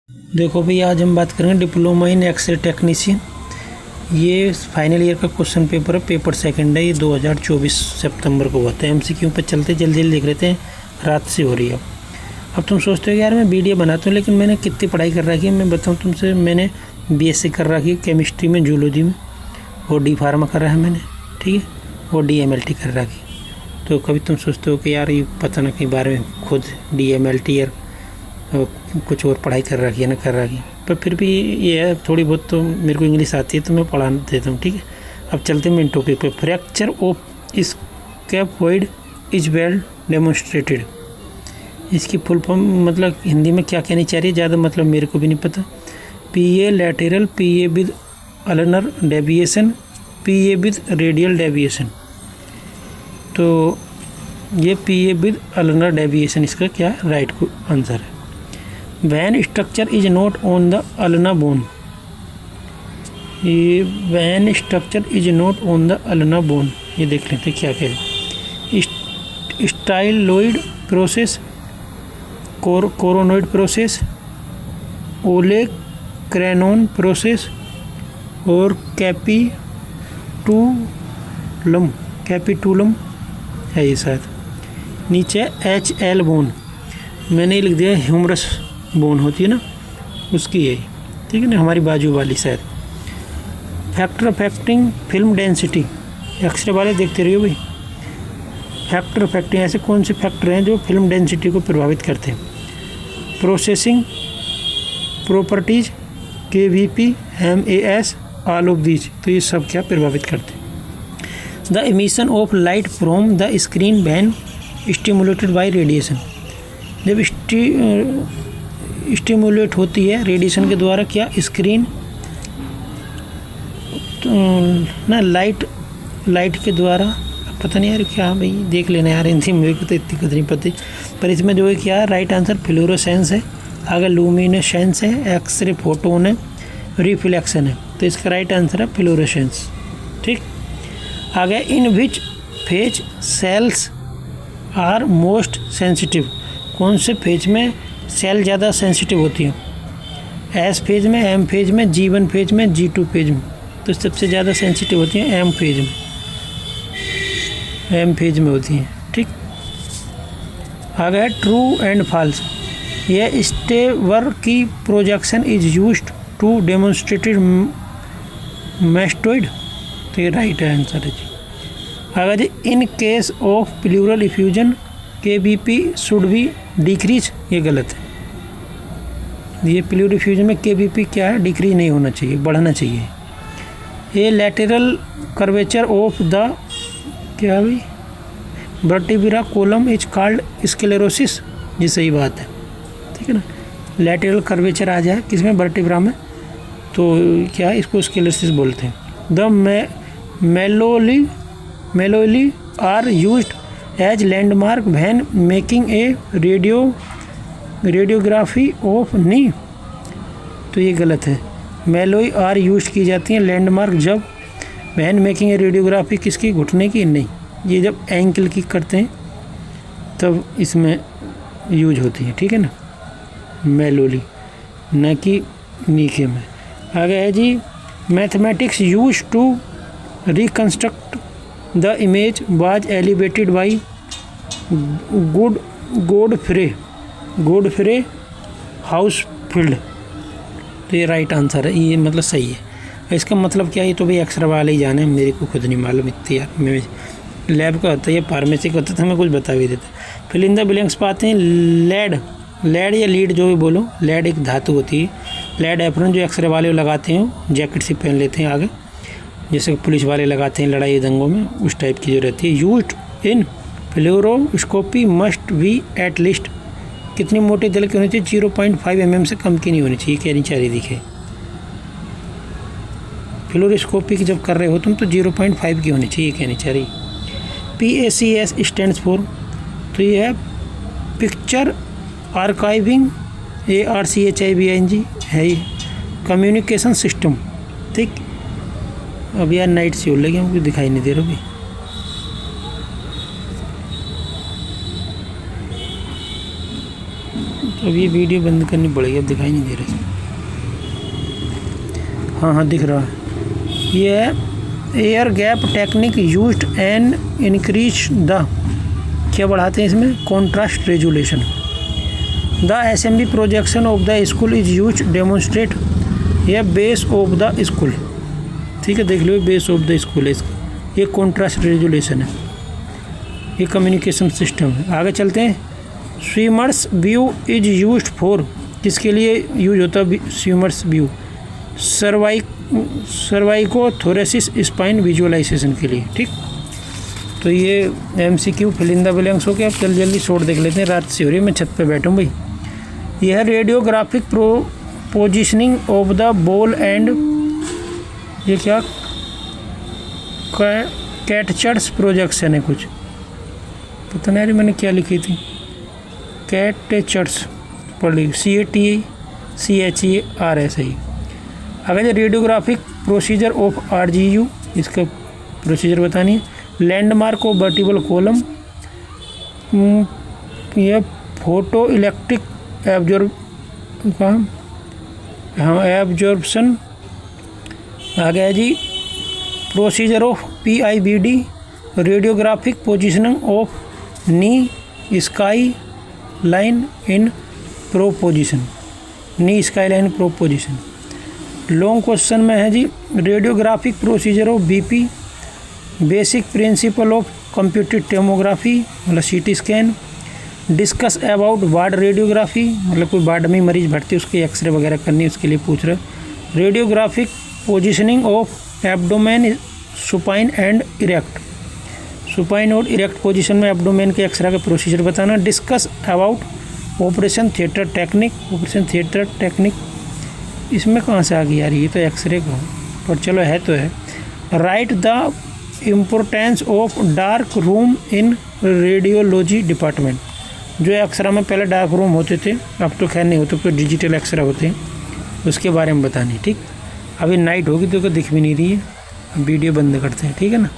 देखो भाई, आज हम बात करेंगे डिप्लोमा इन एक्सरे टेक्नीशियन। ये फाइनल ईयर का क्वेश्चन पेपर है, पेपर सेकंड है। ये 2024 सितंबर को हुआ था। एमसीक्यू पर चलते जल्दी जल्दी देख लेते हैं, रात से हो रही है। अब तुम सोचते हो कि यार मैं वीडियो बनाता हूँ, लेकिन मैंने कितनी पढ़ाई कर रखी है। मैं बताऊँ तुमसे, मैंने बीएससी कर रखी है केमिस्ट्री में, जूलॉजी में, और डी फार्मा कर रहा है मैंने, ठीक है, और DMLT कर रखी। तो कभी तुम सोचते हो कि यार ये पता ना कहीं बारे में खुद DMLT या कुछ और पढ़ाई कर रखी है ना कर रखी, पर फिर भी ये है थोड़ी बहुत तो मेरे को इंग्लिश आती है तो मैं पढ़ा देता हूँ, ठीक है। अब चलते हैं मेन टॉपिक पे। Fracture of scaphoid is well demonstrated. इसकी फुल फॉर्म मतलब हिंदी में क्या कहनी चाह रही है, ज़्यादा मतलब मेरे को भी नहीं पता। PA lateral, PA with ulnar deviation, PA with radial deviation. तो ये PA विद अल्नर डेविएशन इसका क्या राइट आंसर है। When structure is not on the ulna bone. ये when structure is not on the ulna bone, ये देख लेते क्या कह रहे। Styloid process, coronoid process, olecranon process, और कैपिटुलम है ये शायद। नीचे HL बोन, मैंने लिख दिया ह्यूमरस बोन होती है ना, उसकी है, ठीक है ना, हमारी बाजू वाली शायद। Factor affecting film density, x ray वाले देखते रहिए भाई। फैक्टर अफेक्टिंग, ऐसे कौन से फैक्टर हैं जो फिल्म डेंसिटी को प्रभावित करते हैं। Processing properties, KVP, MAS, all of these, तो ये सब क्या प्रभावित करते हैं। The emission of light from the screen when stimulated by radiation. जब स्टिमुलेट होती है रेडिएशन के द्वारा, क्या स्क्रीन ना लाइट के द्वारा, पता नहीं यार क्या, भाई देख लेना यार, हिंदी मेरे को तो इतनी कुछ नहीं पता। पर इसमें जो है क्या राइट आंसर फ्लोरोसेंस है, आगे लूमिनेसेंस है, एक्सरे फोटोन है, रिफ्लेक्शन है, तो इसका राइट आंसर है फ्लोरोसेंस, ठीक। आगे in which phase cells are most sensitive. कौन से फेज में सेल ज़्यादा सेंसिटिव होती है। S फेज में, M फेज में, G1 फेज में, G2 फेज में। तो सबसे ज़्यादा सेंसिटिव होती हैं M फेज में, M फेज में होती हैं, ठीक। आगे है ट्रू एंड फॉल्स। यह स्टेवर की projection is used to demonstrated mastoid, तो ये राइट आंसर है जी। आगे जी in case of pleural effusion KVP should be decrease, ये गलत है। ये प्लूरल इफ्यूजन में KVP क्या है, डिक्रीज नहीं होना चाहिए, बढ़ना चाहिए। ये लैटेरल कर्वेचर ऑफ द क्या भाई vertebra column is called sclerosis, ये सही बात है, ठीक है ना। लैटेरल कर्वेचर आ जाए किसमें, वर्टिब्रा में, तो क्या इसको स्क्लेरोसिस बोलते हैं। The malleoli are used as landmark when making a radiography of knee, तो ये गलत है। मेलोई आर यूज की जाती हैं लैंडमार्क जब व्हेन मेकिंग ए रेडियोग्राफी, किसकी, घुटने की, नहीं, ये जब एंकल की करते हैं तब इसमें यूज होती है, ठीक है ना, मेलोली, न कि नीके में। आगे है जी mathematics use to reconstruct the image was elevated by Godfrey Hounsfield, तो ये राइट आंसर है, ये मतलब सही है। इसका मतलब क्या है, ये तो भाई एक्सरे वाले ही जाने, मेरे को खुद नहीं मालूम इतनी यार, मैं लैब का होता है या फार्मेसी का होता था, मैं कुछ बता भी देता। फिल इन द ब्लैंक्स पाते हैं। लेड या लीड जो भी बोलो, लेड एक धातु होती है। लेड एप्रन जो एक्सरे वाले लगाते हैं, जैकेट से पहन लेते हैं आगे, जैसे पुलिस वाले लगाते हैं लड़ाई दंगों में, उस टाइप की जो रहती है। Used in fluoroscopy must be at least, कितनी मोटी दिल की होनी चाहिए, 0.5 mm से कम की नहीं होनी चाहिए, कहनी चाह रही दिखे। फ्लोरोस्कोपी की जब कर रहे हो तुम तो 0.5 की होनी चाहिए, कहनी चाह रही। PACS स्टैंड्स फॉर, तो ये है पिक्चर आर्काइविंग, ARCHIVING है ये, कम्युनिकेशन सिस्टम, ठीक। अब यार नाइट से हो लगे, हमको दिखाई नहीं दे रहा भाई। अब ये वीडियो बंद करनी पड़ेगी, अब दिखाई नहीं दे रहा इसमें। हाँ दिख रहा है। ये है air gap technique used and increase the, क्या बढ़ाते हैं इसमें, contrast resolution. The SMB projection of the school is use demonstrate या बेस ऑफ द स्कूल। ठीक है, देख लो बेस ऑफ द स्कूल है इसका, ये कॉन्ट्रास्ट रेजुलेशन है, ये कम्युनिकेशन सिस्टम है। आगे चलते हैं। Swimmer's view is used for, किसके लिए यूज होता है swimmer's view, cervicothoracic spine visualization के लिए। ठीक, तो ये MCQ fill in the blanks हो गया। अब जल्दी शॉर्ट देख लेते हैं, रात से हो रही है, मैं छत पे बैठा हूँ भाई। यह है radiographic positioning of the ball and, ये क्या कैटचर्स प्रोजेक्शन है, कुछ पता नहीं मैंने क्या लिखी थी, कैटचर्स पढ़ ली, CATCHER ही। अगर रेडियोग्राफिक प्रोसीजर ऑफ RGU, इसका प्रोसीजर बतानी है। लैंडमार्क ऑफ वर्टिबल कॉलम, यह फोटो इलेक्ट्रिक एब्जॉर्प्शन। आ गया जी procedure of PIBD, radiographic positioning of knee sky line in proposition, knee sky line proposition. Long question में है जी radiographic procedure of BP, basic principle of computed tomography मतलब CT scan. Discuss about ward radiography, मतलब कोई ward में मरीज भर्ती उसके एक्सरे वगैरह करनी, उसके लिए पूछ रहे। Radiographic positioning of abdomen supine and erect, supine और इरेक्ट पोजीशन में एब्डोमेन के एक्सरे का प्रोसीजर बताना। Discuss about operation theatre technique, operation theatre technique इसमें कहाँ से आ गई यार, ये तो एक्सरे का, पर चलो है तो है। Right the importance of dark room in radiology department, जो एक्सरा में पहले डार्क रूम होते थे, अब तो खैर नहीं होते, तो डिजिटल एक्सरा होते हैं, उसके बारे में बतानी। ठीक, अभी नाइट होगी तो दिख भी नहीं रही है, वीडियो बंद करते हैं, ठीक है ना।